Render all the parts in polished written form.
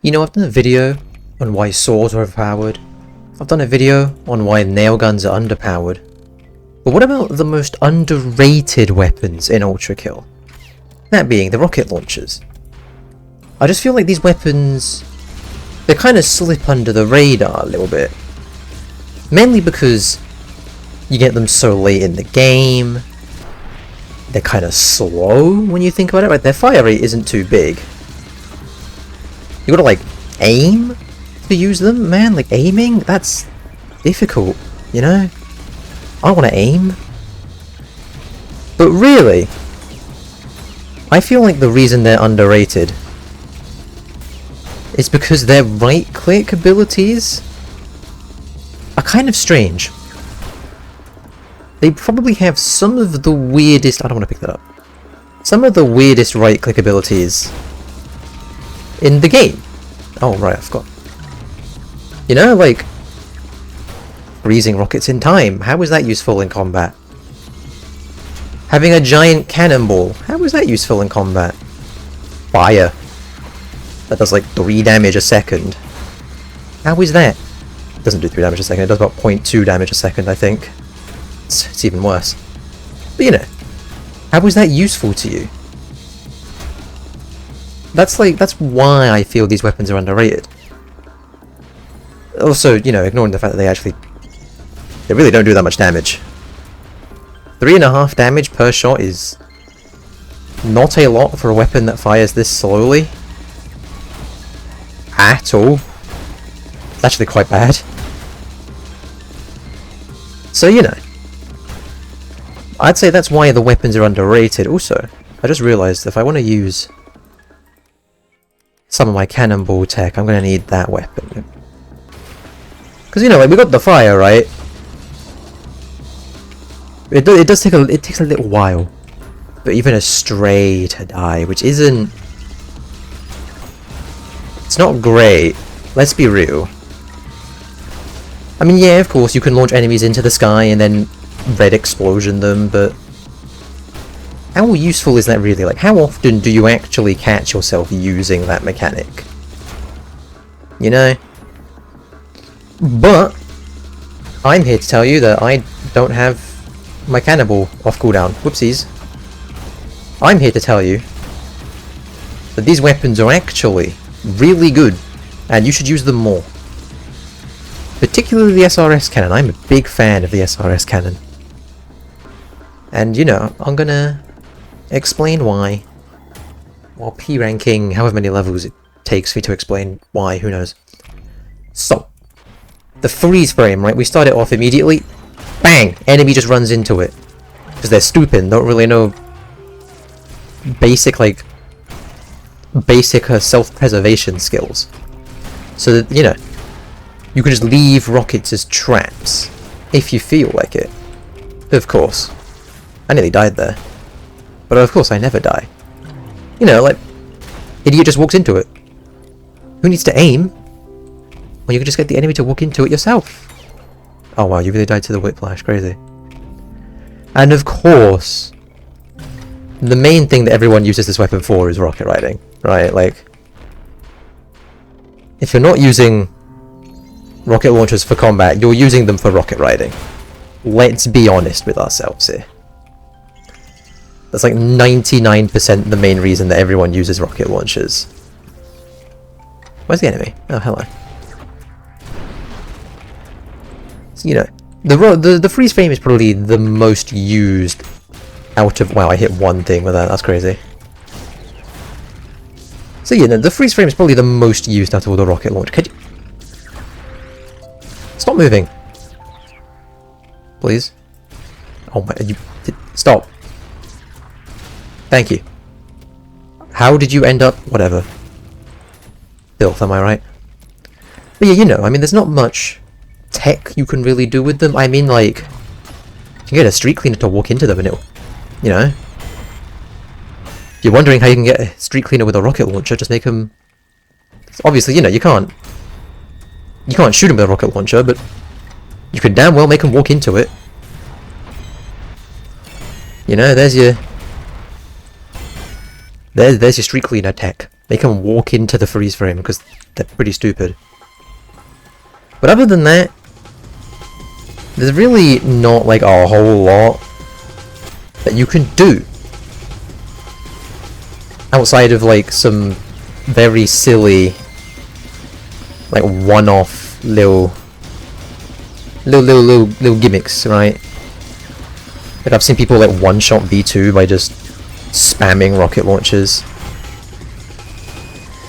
You know, I've done a video on why swords are overpowered. I've done a video on why nail guns are underpowered. But what about the most underrated weapons in ULTRAKILL? That being the rocket launchers. I just feel like these weapons, they kind of slip under the radar a little bit. Mainly because you get them so late in the game. They're kind of slow when you think about it. Like, their fire rate isn't too big. You gotta like aim to use them, man. Like aiming, that's difficult, you know? I don't want to aim. But really, I feel like the reason they're underrated is because their right-click abilities are kind of strange. They probably have some of the weirdest... I don't want to pick that up. Some of the weirdest right-click abilities in the game. Oh, right, I forgot. You know, like... freezing rockets in time. How is that useful in combat? Having a giant cannonball. How is that useful in combat? Fire. That does like 3 damage a second. How is that? It doesn't do 3 damage a second. It does about 0.2 damage a second, I think. It's even worse. But you know, how is that useful to you? That's why I feel these weapons are underrated. Also, you know, ignoring the fact that they really don't do that much damage. 3.5 damage per shot is not a lot for a weapon that fires this slowly. At all. It's actually quite bad. So, you know, I'd say that's why the weapons are underrated. Also, I just realised if I want to use some of my cannonball tech, I'm going to need that weapon. Because, you know, like, we got the fire, right? It takes a little while for even a stray to die, which isn't... it's not great. Let's be real. I mean, yeah, of course, you can launch enemies into the sky and then red explosion them, but how useful is that really? Like, how often do you actually catch yourself using that mechanic? You know? But I'm here to tell you that I don't have my cannonball off cooldown. Whoopsies. I'm here to tell you that these weapons are actually really good, and you should use them more. Particularly the SRS cannon. I'm a big fan of the SRS cannon. And, you know, I'm gonna explain why. While P ranking however many levels it takes me to explain why, who knows. So, the freeze frame, right? We start it off immediately. Bang! Enemy just runs into it. Because they're stupid, don't really know basic self-preservation skills. So that, you know, you can just leave rockets as traps, if you feel like it. Of course. I nearly died there. But of course I never die. You know, like, idiot just walks into it. Who needs to aim? Well, you can just get the enemy to walk into it yourself. Oh wow, you really died to the whiplash, crazy. And of course, the main thing that everyone uses this weapon for is rocket riding, right? Like, if you're not using rocket launchers for combat, you're using them for rocket riding. Let's be honest with ourselves here. That's like 99% the main reason that everyone uses rocket launchers. Where's the enemy? Oh, hello. So, you know, the freeze frame is probably the most used out of... wow, I hit one thing with that, that's crazy. So, you know, the freeze frame is probably the most used out of all the rocket launch. Could you... stop moving! Please. Oh my... stop. Thank you. How did you end up... whatever. Filth, am I right? But yeah, you know, I mean, there's not much tech you can really do with them. I mean, like, you can get a street cleaner to walk into them and it'll, you know. If you're wondering how you can get a street cleaner with a rocket launcher, just make him... obviously, you know, you can't shoot him with a rocket launcher, but you can damn well make him walk into it. You know, there's your street cleaner tech. Make them walk into the freeze frame, because they're pretty stupid. But other than that, there's really not like a whole lot that you can do. Outside of like some very silly, like one-off little gimmicks, right? Like I've seen people like one-shot V2 by just spamming rocket launchers.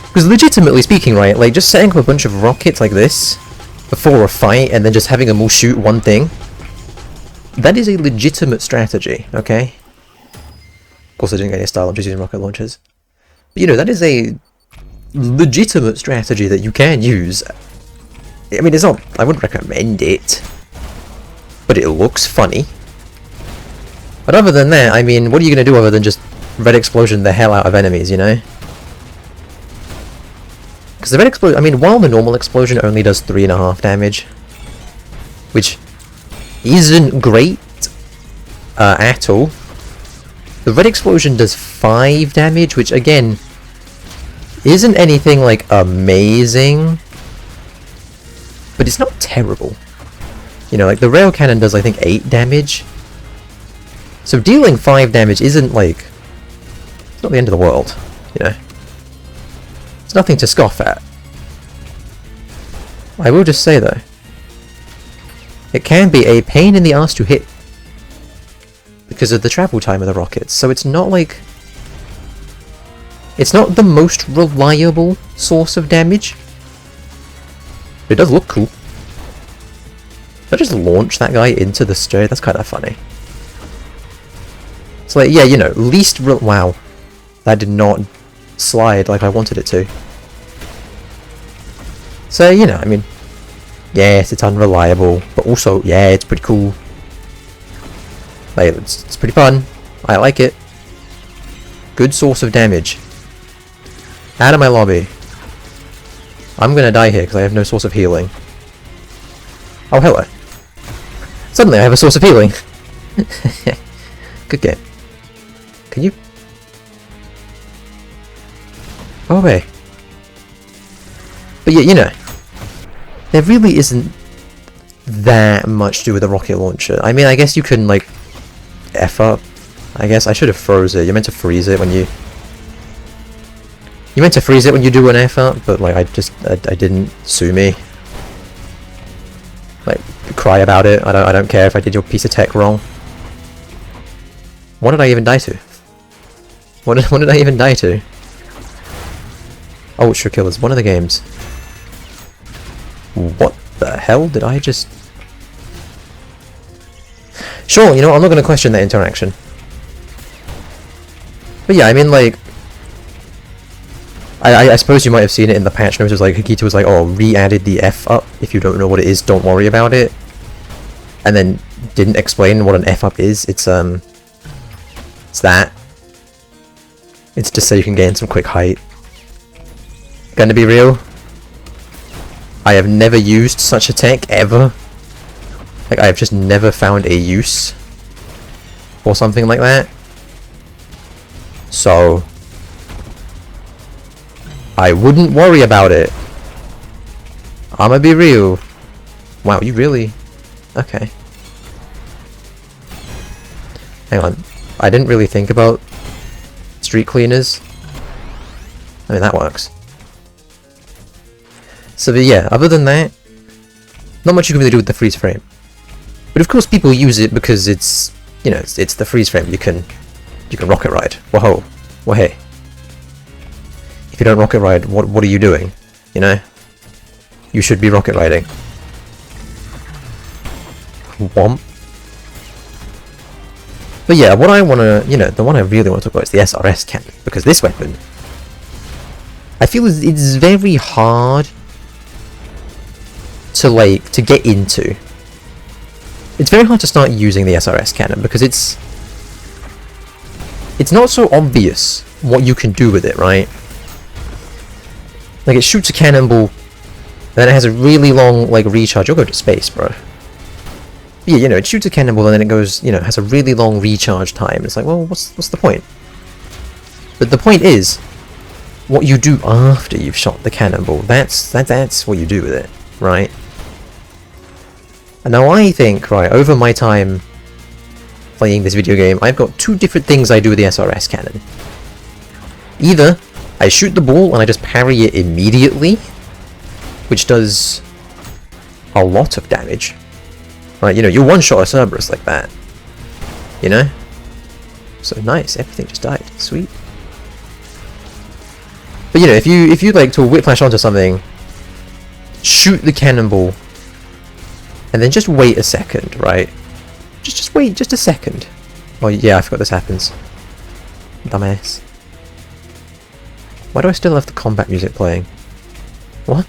Because legitimately speaking, right, like just setting up a bunch of rockets like this before a fight and then just having them all shoot one thing, that is a legitimate strategy, okay? Of course I didn't get any style, I'm just using rocket launchers. But you know, that is a legitimate strategy that you can use. I mean, it's not, I wouldn't recommend it, but it looks funny. But other than that, I mean, what are you going to do other than just red explosion the hell out of enemies, you know? Because the red explosion, I mean, while the normal explosion only does 3.5 damage, which isn't great at all, the red explosion does 5 damage, which again, isn't anything like amazing, but it's not terrible. You know, like the rail cannon does I think 8 damage, so dealing 5 damage isn't like, it's not the end of the world, you know. It's nothing to scoff at. I will just say though, it can be a pain in the ass to hit because of the travel time of the rockets, so it's not like, it's not the most reliable source of damage. It does look cool. If I just launch that guy into the stair, that's kind of funny. It's like, yeah, you know, wow, that did not slide like I wanted it to. So, you know, I mean, yes, it's unreliable, but also, yeah, it's pretty cool. Like, it's pretty fun. I like it. Good source of damage. Out of my lobby. I'm gonna die here because I have no source of healing. Oh, hello. Suddenly I have a source of healing. Good game. Can you? Go away. But yeah, you know, there really isn't that much to do with the rocket launcher. I mean, I guess you can, like, F up. I guess I should have froze it. You're meant to freeze it when you... You meant to freeze it when you do an F up, but, like, I didn't. Sue me. Like, cry about it. I don't care if I did your piece of tech wrong. What did I even die to? What did I even die to? ULTRAKILL is one of the games. What the hell did I just... Sure, you know, I'm not going to question that interaction. But yeah, I mean, like... I suppose you might have seen it in the patch notes, like, Hikita was like, oh, re-added the F up. If you don't know what it is, don't worry about it. And then didn't explain what an F up is. It's that. It's just so you can gain some quick height. Gonna be real, I have never used such a tech ever. Like, I have just never found a use for something like that. So I wouldn't worry about it. I'ma be real. Wow, you really... Okay. Hang on. I didn't really think about street cleaners. I mean, that works. So yeah, other than that, not much you can really do with the freeze frame. But of course people use it because it's, you know, it's the freeze frame. You can rocket ride. Whoa, well hey. If you don't rocket ride, what are you doing? You know? You should be rocket riding. Womp. But yeah, what I wanna, you know, the one I really want to talk about is the SRS cannon, because this weapon, I feel it's very hard to get into. It's very hard to start using the SRS cannon because it's not so obvious what you can do with it, right? Like, it shoots a cannonball, and then it has a really long, like, recharge. You'll go to space, bro. But yeah, you know, it shoots a cannonball and then it goes, you know, has a really long recharge time. It's like, well, what's the point? But the point is, what you do after you've shot the cannonball. That's what you do with it, right? And now I think, right, over my time playing this video game, I've got two different things I do with the SRS cannon. Either I shoot the ball and I just parry it immediately, which does a lot of damage. Right, you know, you one-shot a Cerberus like that. You know? So nice, everything just died. Sweet. But you know, if you like to whiplash onto something, shoot the cannonball, and then just wait a second, right? Just wait just a second. Oh yeah, I forgot this happens. Dumbass. Why do I still have the combat music playing? What?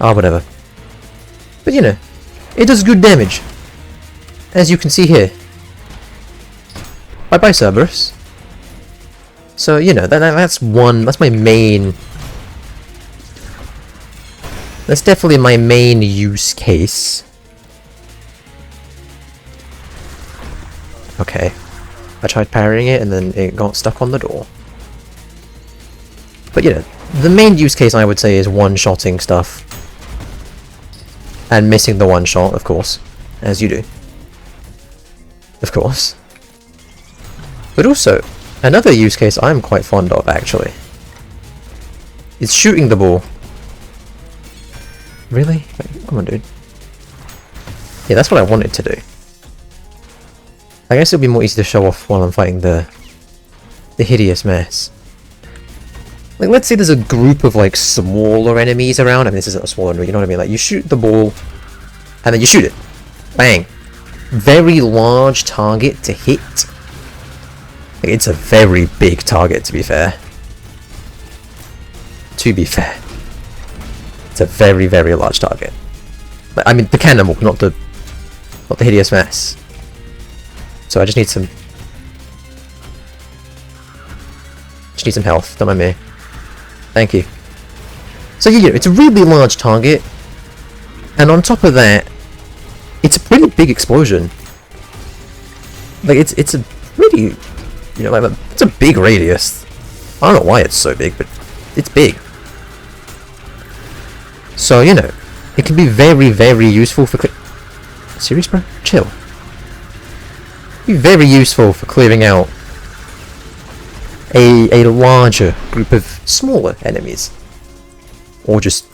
Ah, whatever. But you know, it does good damage. As you can see here. Bye bye Cerberus. So, you know, that's my main... That's definitely my main use case. Okay. I tried parrying it and then it got stuck on the door. But you know, the main use case I would say is one-shotting stuff. And missing the one-shot, of course. As you do. Of course. But also, another use case I'm quite fond of, actually, is shooting the ball. Really? Wait, come on, dude. Yeah, that's what I wanted to do. I guess it'll be more easy to show off while I'm fighting the hideous mess. Like, let's say there's a group of, like, smaller enemies around. I mean, this isn't a small enemy, you know what I mean? Like, you shoot the ball, and then you shoot it. Bang. Very large target to hit. Like, it's a very big target, to be fair. To be fair. It's a very, very large target. I mean, the cannonball, not the hideous mess. So I just need some... Just need some health, don't mind me. Thank you. So yeah, it's a really large target. And on top of that, it's a pretty big explosion. Like, it's a pretty... You know, like, it's a big radius. I don't know why it's so big, but it's big. So, you know, it can be very, very useful for... Serious, bro? Chill. Be very useful for clearing out a larger group of smaller enemies. Or just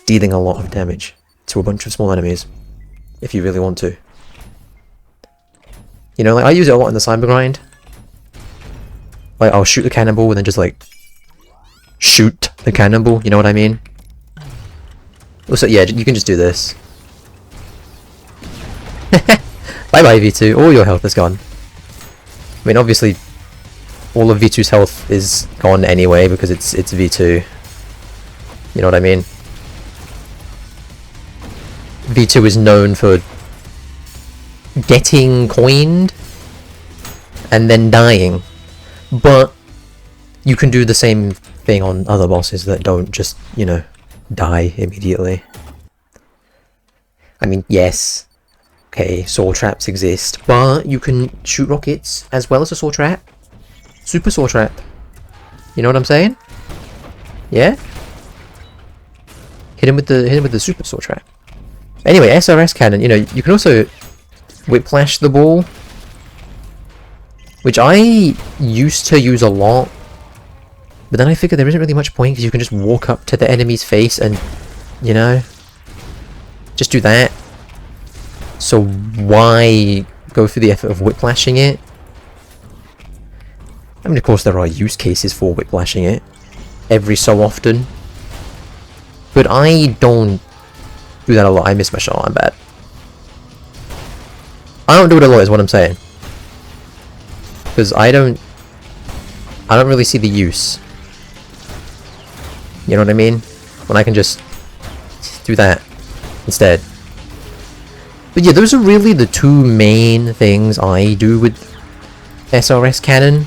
dealing a lot of damage to a bunch of small enemies, if you really want to. You know, like, I use it a lot in the cyber grind. Like, I'll shoot the cannonball and then just, like, shoot the cannonball, you know what I mean? Also, yeah, you can just do this. Bye bye V2, all your health is gone. I mean, obviously, all of V2's health is gone anyway because it's V2. You know what I mean? V2 is known for getting coined and then dying. But you can do the same thing on other bosses that don't just, you know, die immediately. I mean, yes, okay, saw traps exist, but you can shoot rockets as well as a saw trap. Super saw trap. You know what I'm saying? Yeah? Hit him with the super saw trap. Anyway, SRS cannon, you know, you can also whiplash the ball, which I used to use a lot, but then I figured there isn't really much point because you can just walk up to the enemy's face and, you know, just do that. So why go through the effort of whiplashing it? I mean, of course there are use cases for whiplashing it every so often, but I don't do that a lot. I miss my shot, I'm bad. I don't do it a lot is what I'm saying. Because I don't really see the use. You know what I mean? When I can just do that instead. But yeah, those are really the two main things I do with SRS cannon.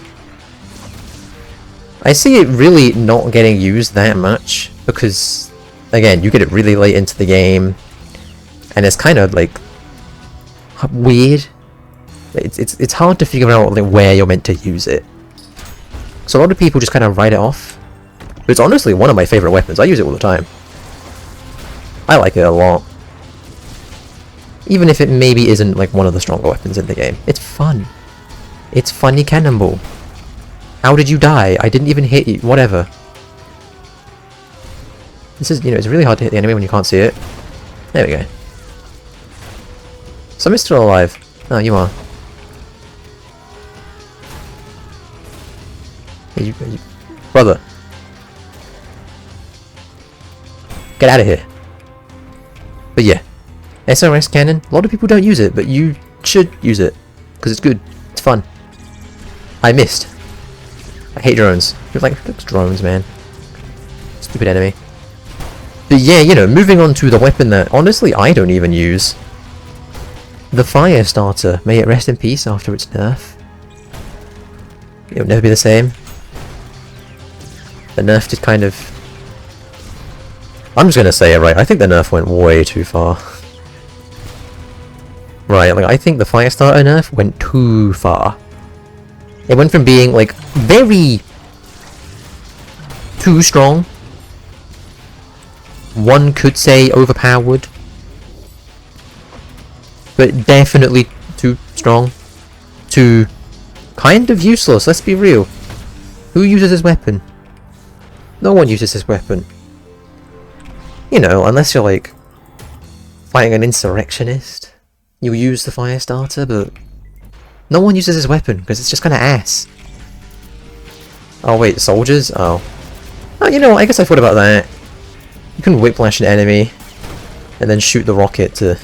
I see it really not getting used that much because, again, you get it really late into the game and it's kind of like weird. It's hard to figure out like where you're meant to use it. So a lot of people just kind of write it off. But it's honestly one of my favorite weapons. I use it all the time. I like it a lot. Even if it maybe isn't like one of the stronger weapons in the game. It's fun. It's funny cannonball. How did you die? I didn't even hit you. Whatever. This is, you know, it's really hard to hit the enemy when you can't see it. There we go. Somebody's still alive. Oh, you are. Hey, you, brother. Get out of here. But yeah. SRS cannon. A lot of people don't use it, but you should use it. Because it's good. It's fun. I missed. I hate drones. You're like, fix drones, man. Stupid enemy. But yeah, you know, moving on to the weapon that, honestly, I don't even use. The fire starter. May it rest in peace after its nerf. It'll never be the same. The nerf did kind of... I'm just gonna say it right. I think the nerf went way too far. Right, like, I think the fire starter nerf went too far. It went from being, like, very... too strong. One could say overpowered. But definitely too strong. To kind of useless, let's be real. Who uses this weapon? No one uses this weapon. You know, unless you're like fighting an insurrectionist, you use the fire starter, but no one uses this weapon because it's just kind of ass. Oh wait, soldiers? Oh. Oh, you know what, I guess I thought about that. You can whiplash an enemy and then shoot the rocket to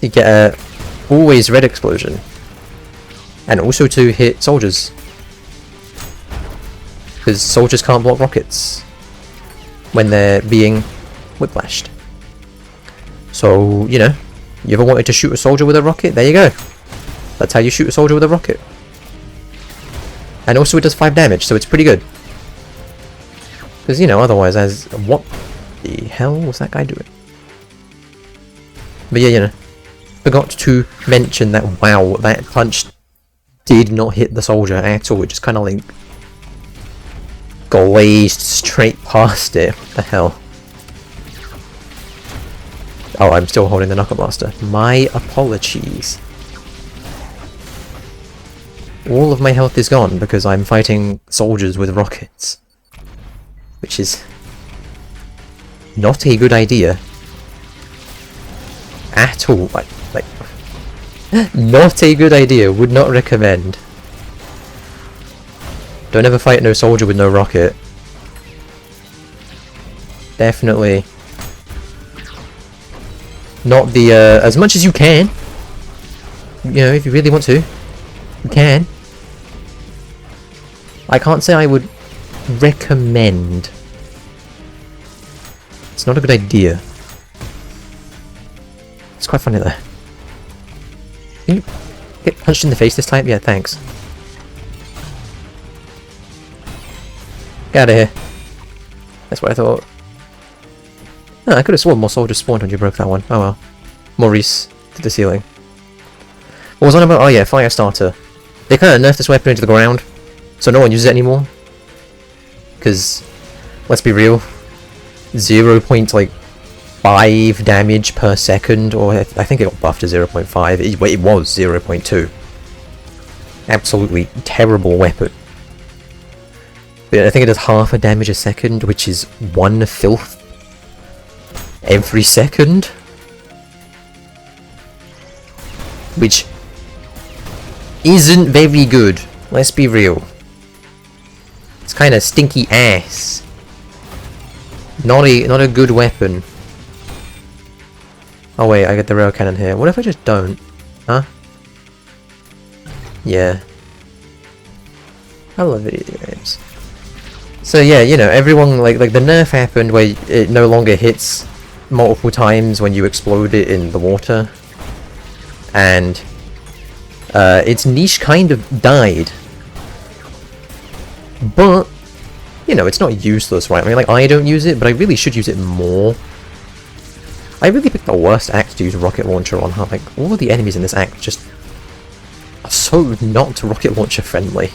you get a always red explosion. And also to hit soldiers. Because soldiers can't block rockets when they're being whiplashed. So, you know, you ever wanted to shoot a soldier with a rocket? There you go. That's how you shoot a soldier with a rocket. And also it does 5 damage, so it's pretty good. Because, you know, otherwise, as... What the hell was that guy doing? But yeah, you know. Forgot to mention that, wow, that punch did not hit the soldier at all. It just kind of like... glazed straight past it. What the hell? Oh, I'm still holding the Knuckle Blaster. My apologies. All of my health is gone because I'm fighting soldiers with rockets. Which is... not a good idea. At all. Like not a good idea. Would not recommend. Don't ever fight no soldier with no rocket. Definitely not the, as much as you can. You know, if you really want to. You can. I can't say I would recommend. It's not a good idea. It's quite funny though. Can you get punched in the face this time? Yeah, thanks. Get out of here. That's what I thought. Oh, I could have sworn more soldiers spawned when you broke that one. Oh well. Maurice to the ceiling. What was on about? Oh yeah, fire starter. They kind of nerfed this weapon into the ground, so no one uses it anymore. Because, let's be real, 0.5 damage per second, or I think it got buffed to 0.5. It was 0.2. Absolutely terrible weapon. But I think it does half a damage a second, which is 1 filth every second. Which isn't very good, let's be real. It's kind of stinky ass. Not a good weapon. Oh wait, I get the rail cannon here. What if I just don't? Huh? Yeah. I love video games. So yeah, you know, everyone, like the nerf happened where it no longer hits multiple times when you explode it in the water. And its niche kind of died. But, you know, it's not useless, right? I mean, like, I don't use it, but I really should use it more. I really picked the worst act to use a rocket launcher on. Like, all of the enemies in this act just are so not rocket launcher friendly.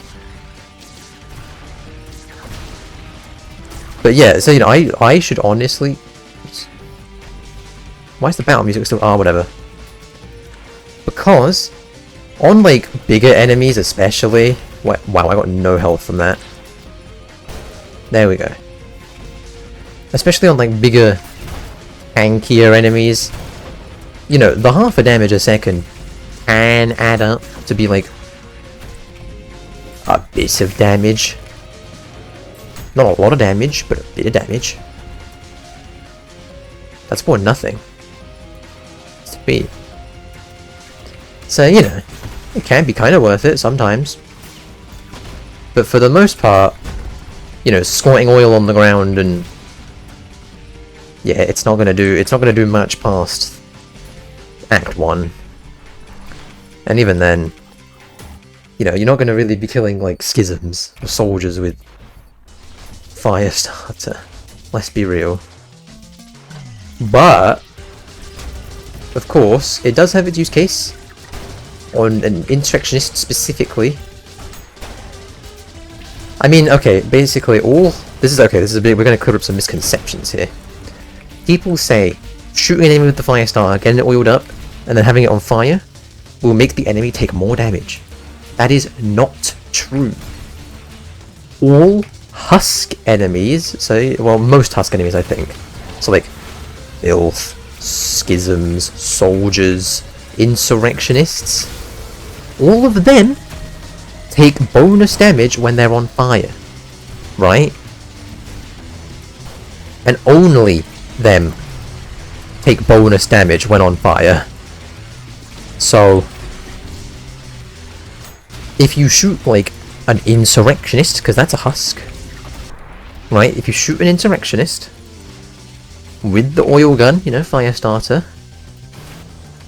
But yeah, so you know, I should honestly. Why is the battle music still whatever? Because on like bigger enemies, especially. Wow, I got no health from that. There we go. Especially on like bigger, tankier enemies. You know, the half a damage a second can add up to be like a bit of damage. Not a lot of damage, but a bit of damage. That's more than nothing. It's a bit. So, you know, it can be kind of worth it sometimes. But for the most part, you know, squirting oil on the ground and yeah, it's not gonna do much past Act 1. And even then, you know, you're not gonna really be killing like schisms or soldiers with fire starter. Let's be real. But of course, it does have its use case on an insurrectionist specifically. I mean, okay, basically all this is okay. This is a bit. We're going to clear up some misconceptions here. People say shooting an enemy with the fire starter, getting it oiled up, and then having it on fire will make the enemy take more damage. That is not true. All husk enemies, so well, most husk enemies, I think. So like filth, schisms, soldiers, insurrectionists, all of them take bonus damage when they're on fire, right? And only them take bonus damage when on fire. So if you shoot like an insurrectionist, because that's a husk, right? If you shoot an insurrectionist with the oil gun, you know, fire starter,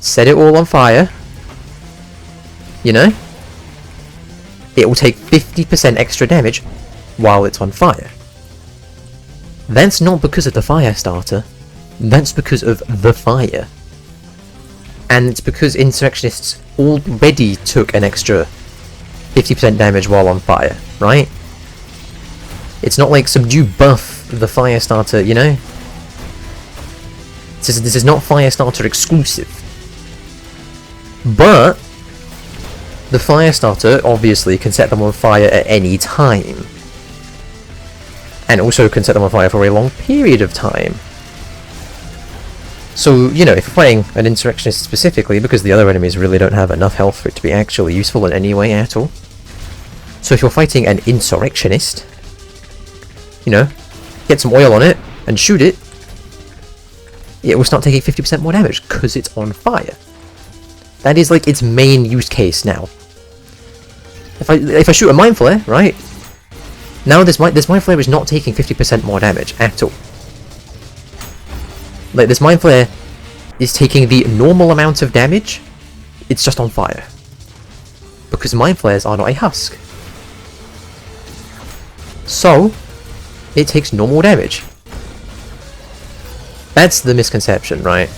set it all on fire, you know, it will take 50% extra damage while it's on fire. That's not because of the fire starter, that's because of the fire. And it's because insurrectionists already took an extra 50% damage while on fire, right? It's not like subdue buff the fire starter, you know? This is not fire starter exclusive. But the fire starter obviously can set them on fire at any time. And also can set them on fire for a long period of time. So, you know, if you're fighting an insurrectionist specifically, because the other enemies really don't have enough health for it to be actually useful in any way at all. So if you're fighting an insurrectionist, you know, get some oil on it and shoot it, it will start taking 50% more damage because it's on fire. That is like its main use case now. If I shoot a mind flare, right? Now this mind flare is not taking 50% more damage at all. Like this mind flare is taking the normal amount of damage. It's just on fire because mind flares are not a husk. So it takes normal damage. That's the misconception, right?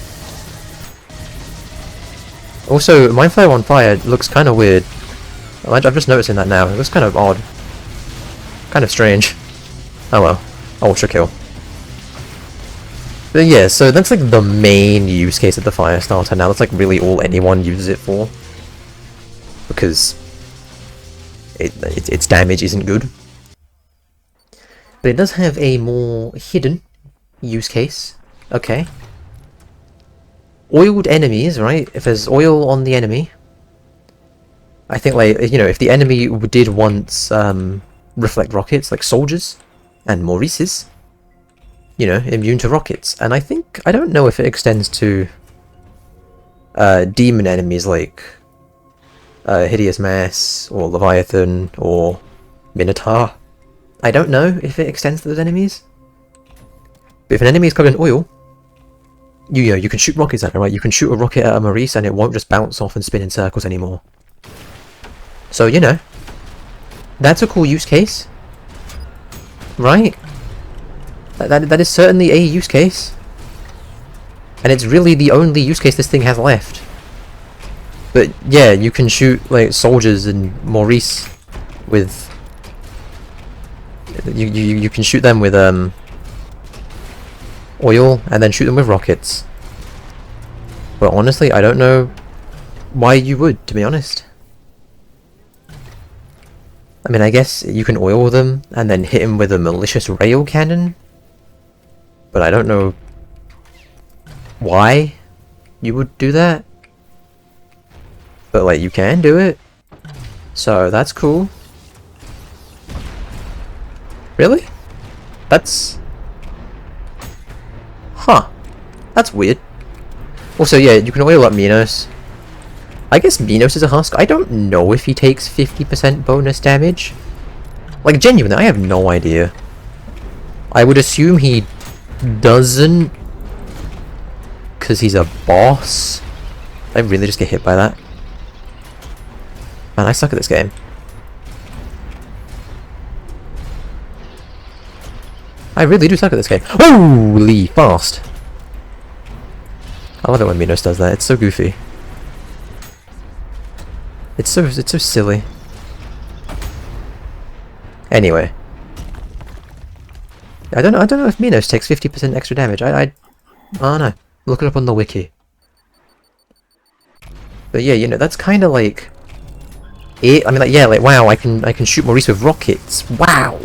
Also, mind flare on fire looks kind of weird. I'm just noticing that now. It looks kind of odd. Kind of strange. Oh well. Ultra kill. But yeah, so that's like the main use case of the fire starter now. That's like really all anyone uses it for. Because its damage isn't good. But it does have a more hidden use case. Okay. Oiled enemies, right? If there's oil on the enemy, I think, like, you know, if the enemy did once reflect rockets, like soldiers and Maurices, you know, immune to rockets. And I don't know if it extends to demon enemies like Hideous Mass or Leviathan or Minotaur. I don't know if it extends to those enemies. But if an enemy is covered in oil, you can shoot rockets at it, right? You can shoot a rocket at a Maurice and it won't just bounce off and spin in circles anymore. So, you know, that's a cool use case, right? That is certainly a use case. And it's really the only use case this thing has left. But yeah, you can shoot like soldiers and Maurice with... You can shoot them with oil, and then shoot them with rockets. But honestly, I don't know why you would, to be honest. I mean, I guess you can oil them and then hit them with a malicious rail cannon. But I don't know why you would do that. But like, you can do it. So that's cool. Really? That's... Huh. That's weird. Also, yeah, you can oil up Minos. I guess Minos is a husk. I don't know if he takes 50% bonus damage. Like, genuinely, I have no idea. I would assume he doesn't. Because he's a boss. I really just get hit by that. Man, I suck at this game. I really do suck at this game. Holy fast! I love it when Minos does that. It's so goofy. It's so silly. Anyway, I don't know if Minos takes 50% extra damage. I don't know. Look it up on the wiki. But yeah, you know, that's kind of like it. I mean, like, yeah, like, wow, I can shoot Maurice with rockets. Wow.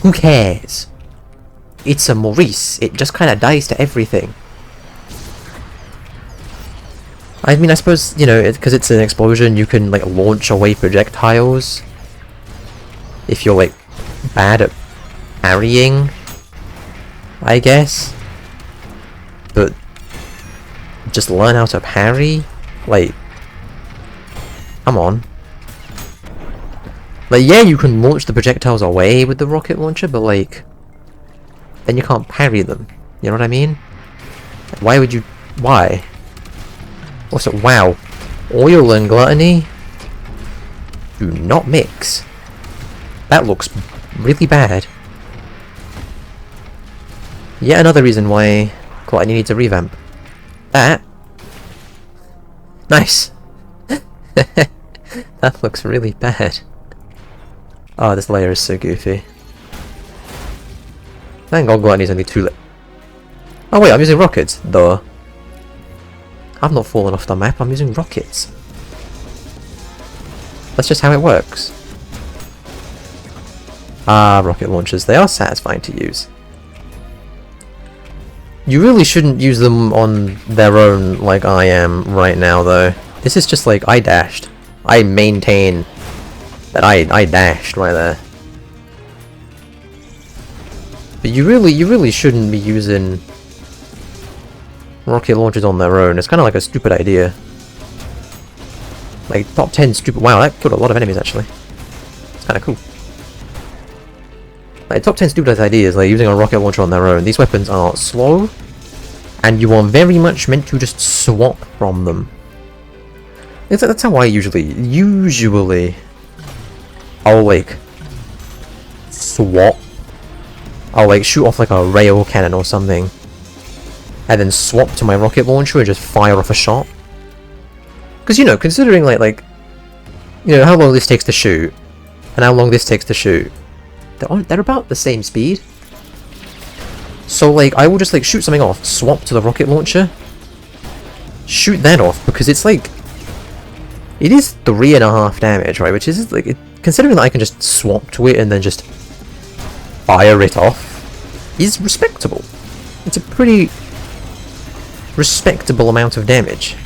Who cares? It's a Maurice. It just kind of dies to everything. I mean, I suppose, you know, because it's an explosion, you can, like, launch away projectiles. If you're, like, bad at parrying, I guess. But just learn how to parry? Like, come on. Like, yeah, you can launch the projectiles away with the rocket launcher, but, like, then you can't parry them. You know what I mean? Why would you... Why? Also, wow. Oil and gluttony do not mix. That looks really bad. Yet another reason why gluttony needs a revamp. That. Nice. That looks really bad. Oh, this layer is so goofy. Thank God gluttony's only 2 Oh wait, I'm using rockets, duh. I've not fallen off the map, I'm using rockets. That's just how it works. Ah, rocket launchers, they are satisfying to use. You really shouldn't use them on their own like I am right now though. This is just like, I dashed. I maintain that I dashed right there. But you really shouldn't be using rocket launchers on their own. It's kind of like a stupid idea. Like, top 10 stupid... Wow, that killed a lot of enemies, actually. It's kind of cool. Like, top 10 stupid ideas, like using a rocket launcher on their own. These weapons are slow, and you are very much meant to just swap from them. That's how I usually... I'll, like... swap. I'll, like, shoot off, like, a rail cannon or something. And then swap to my rocket launcher and just fire off a shot. Because, you know, considering, like, you know, how long this takes to shoot, and how long this takes to shoot, they're about the same speed. So, like, I will just, like, shoot something off, swap to the rocket launcher, shoot that off, because it's, like, it is 3.5 damage, right? Which is, like, considering that I can just swap to it and then just fire it off, is respectable. It's a pretty respectable amount of damage.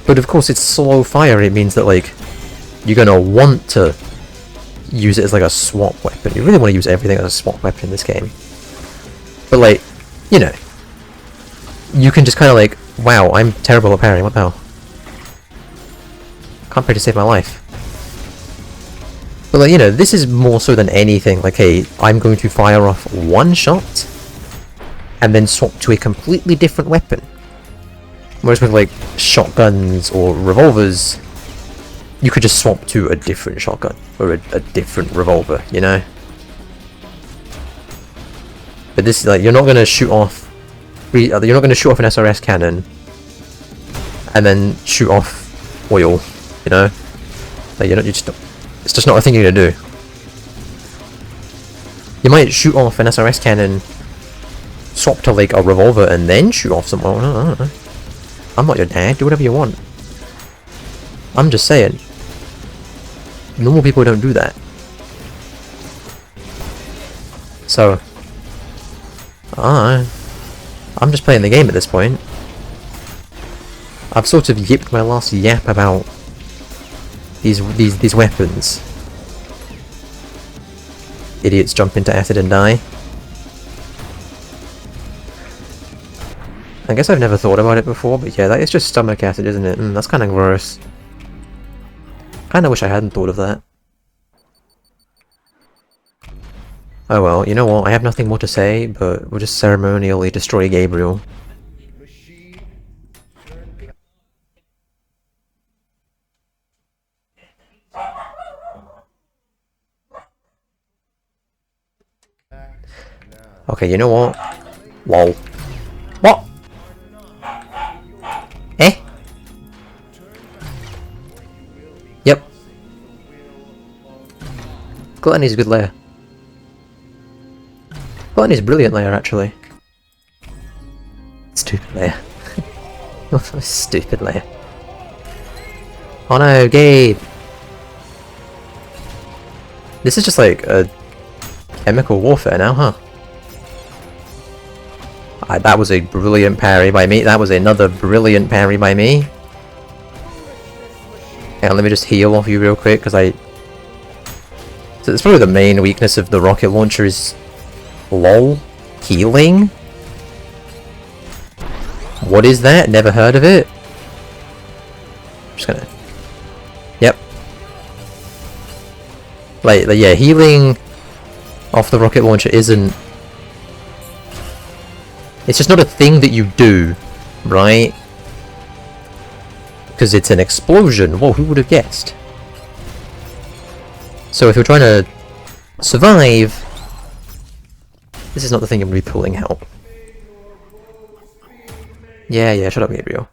But of course it's slow fire, it means that like you're gonna want to use it as like a swap weapon. You really want to use everything as a swap weapon in this game. But like, you know, you can just kind of like, wow, I'm terrible at parrying, what the hell? Can't pray to save my life. But like, you know, this is more so than anything like, hey, I'm going to fire off one shot and then swap to a completely different weapon. Whereas with like shotguns or revolvers, you could just swap to a different shotgun or a different revolver, you know? But this is like, you're not going to shoot off an SRS cannon and then shoot off oil, you know? Like, it's just not a thing you're going to do. You might shoot off an SRS cannon, swap to like a revolver, and then shoot off someone. I don't know. I'm not your dad. Do whatever you want. I'm just saying. Normal people don't do that. So, I'm just playing the game at this point. I've sort of yipped my last yap about these weapons. Idiots jump into acid and die. I guess I've never thought about it before, but yeah, that is just stomach acid, isn't it? That's kind of gross. Kinda wish I hadn't thought of that. Oh well, you know what, I have nothing more to say, but we'll just ceremonially destroy Gabriel. Okay, you know what? Lol. What? Eh? Yep. Gluttony's a good layer. Gluttony's a brilliant layer, actually. Stupid layer. Stupid layer. Oh no, Gabe! This is just like a chemical warfare now, huh? That was a brilliant parry by me. That was another brilliant parry by me. Hang on, let me just heal off you real quick, because So it's probably the main weakness of the rocket launcher is... LOL? Healing? What is that? Never heard of it? I'm just gonna... Yep. Like, yeah, healing off the rocket launcher isn't... It's just not a thing that you do, right? Because it's an explosion. Whoa, who would have guessed? So if you're trying to survive, this is not the thing I'm going to be pulling out. Yeah, shut up, Gabriel.